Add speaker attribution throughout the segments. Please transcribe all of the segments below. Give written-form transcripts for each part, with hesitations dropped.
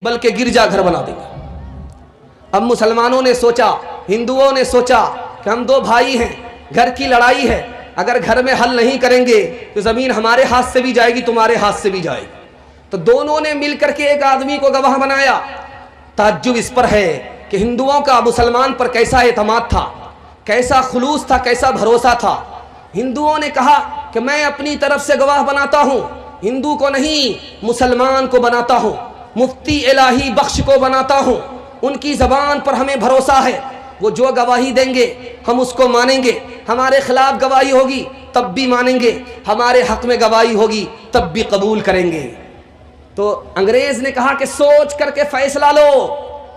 Speaker 1: بلکہ گرجا گھر بنا دیں گے۔ اب مسلمانوں نے سوچا، ہندوؤں نے سوچا کہ ہم دو بھائی ہیں، گھر کی لڑائی ہے، اگر گھر میں حل نہیں کریں گے تو زمین ہمارے ہاتھ سے بھی جائے گی، تمہارے ہاتھ سے بھی جائے گی۔ تو دونوں نے مل کر کے ایک آدمی کو گواہ بنایا۔ تعجب اس پر ہے کہ ہندوؤں کا مسلمان پر کیسا اعتماد تھا، کیسا خلوص تھا، کیسا بھروسہ تھا۔ ہندوؤں نے کہا کہ میں اپنی طرف سے گواہ بناتا ہوں، ہندو کو نہیں مسلمان کو بناتا ہوں، مفتی الہی بخش کو بناتا ہوں، ان کی زبان پر ہمیں بھروسہ ہے، وہ جو گواہی دیں گے ہم اس کو مانیں گے، ہمارے خلاف گواہی ہوگی تب بھی مانیں گے، ہمارے حق میں گواہی ہوگی تب بھی قبول کریں گے۔ تو انگریز نے کہا کہ سوچ کر کے فیصلہ لو،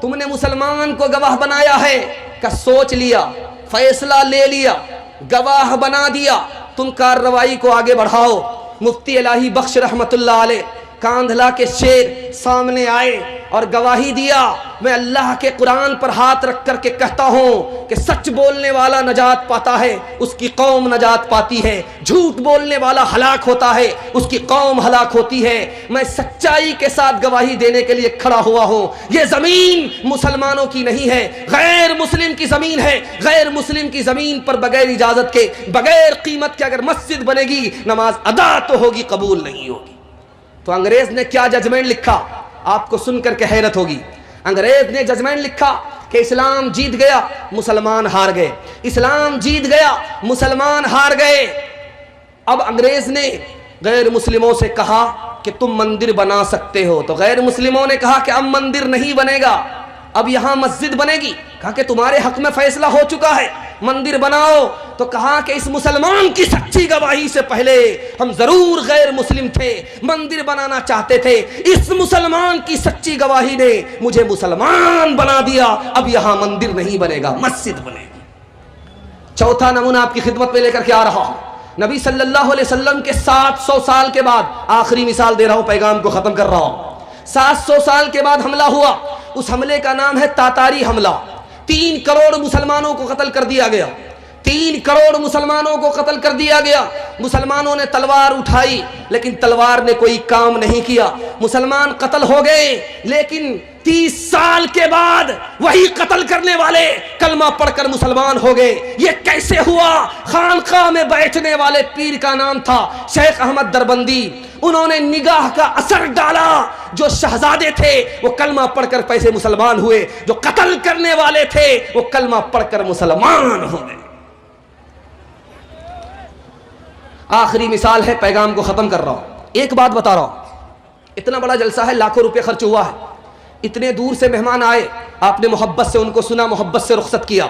Speaker 1: تم نے مسلمان کو گواہ بنایا ہے کہ سوچ لیا، فیصلہ لے لیا، گواہ بنا دیا، تم کارروائی کو آگے بڑھاؤ۔ مفتی الہی بخش رحمت اللہ علیہ کاندھلا کے شیر سامنے آئے اور گواہی دیا، میں اللہ کے قرآن پر ہاتھ رکھ کر کے کہتا ہوں کہ سچ بولنے والا نجات پاتا ہے، اس کی قوم نجات پاتی ہے، جھوٹ بولنے والا ہلاک ہوتا ہے، اس کی قوم ہلاک ہوتی ہے۔ میں سچائی کے ساتھ گواہی دینے کے لیے کھڑا ہوا ہوں، یہ زمین مسلمانوں کی نہیں ہے، غیر مسلم کی زمین ہے، غیر مسلم کی زمین پر بغیر اجازت کے، بغیر قیمت کے اگر مسجد بنے گی نماز ادا تو ہوگی، قبول نہیں ہوگی۔ تو انگریز نے کیا ججمنٹ لکھا، آپ کو سن کر کے حیرت ہوگی۔ انگریز نے ججمنٹ لکھا کہ اسلام جیت گیا، مسلمان ہار گئے، اسلام جیت گیا، مسلمان ہار گئے۔ اب انگریز نے غیر مسلموں سے کہا کہ تم مندر بنا سکتے ہو، تو غیر مسلموں نے کہا کہ اب مندر نہیں بنے گا، اب یہاں مسجد بنے گی۔ کہا کہ تمہارے حق میں فیصلہ ہو چکا ہے، مندر بناؤ۔ تو کہا کہ اس مسلمان کی سچی گواہی سے پہلے ہم ضرور غیر مسلم تھے، مندر بنانا چاہتے تھے، اس مسلمان کی سچی گواہی نے مجھے مسلمان بنا دیا، اب یہاں مندر نہیں بنے گا، مسجد بنے گی۔ چوتھا نمونہ آپ کی خدمت میں لے کر کے آ رہا ہوں، نبی صلی اللہ علیہ وسلم کے 700 سال کے بعد، آخری مثال دے رہا ہوں، پیغام کو ختم کر رہا ہوں۔ 700 سال کے بعد حملہ ہوا، اس حملے کا نام ہے تاتاری حملہ۔ 3 کروڑ مسلمانوں کو قتل کر دیا گیا، 3 کروڑ مسلمانوں کو قتل کر دیا گیا۔ مسلمانوں نے تلوار اٹھائی لیکن تلوار نے کوئی کام نہیں کیا، مسلمان قتل ہو گئے، لیکن 30 سال کے بعد وہی قتل کرنے والے کلمہ پڑھ کر مسلمان ہو گئے۔ یہ کیسے ہوا؟ خانقاہ میں بیٹھنے والے پیر کا نام تھا شیخ احمد دربندی، انہوں نے نگاہ کا اثر ڈالا، جو شہزادے تھے وہ کلمہ پڑھ کر پیسے مسلمان ہوئے، جو قتل کرنے والے تھے وہ کلمہ پڑھ کر مسلمان ہو گئے۔ آخری مثال ہے، پیغام کو ختم کر رہا ہوں، ایک بات بتا رہا ہوں، اتنا بڑا جلسہ ہے، لاکھوں روپے خرچ ہوا ہے، اتنے دور سے مہمان آئے، آپ نے محبت سے ان کو سنا، محبت سے رخصت کیا۔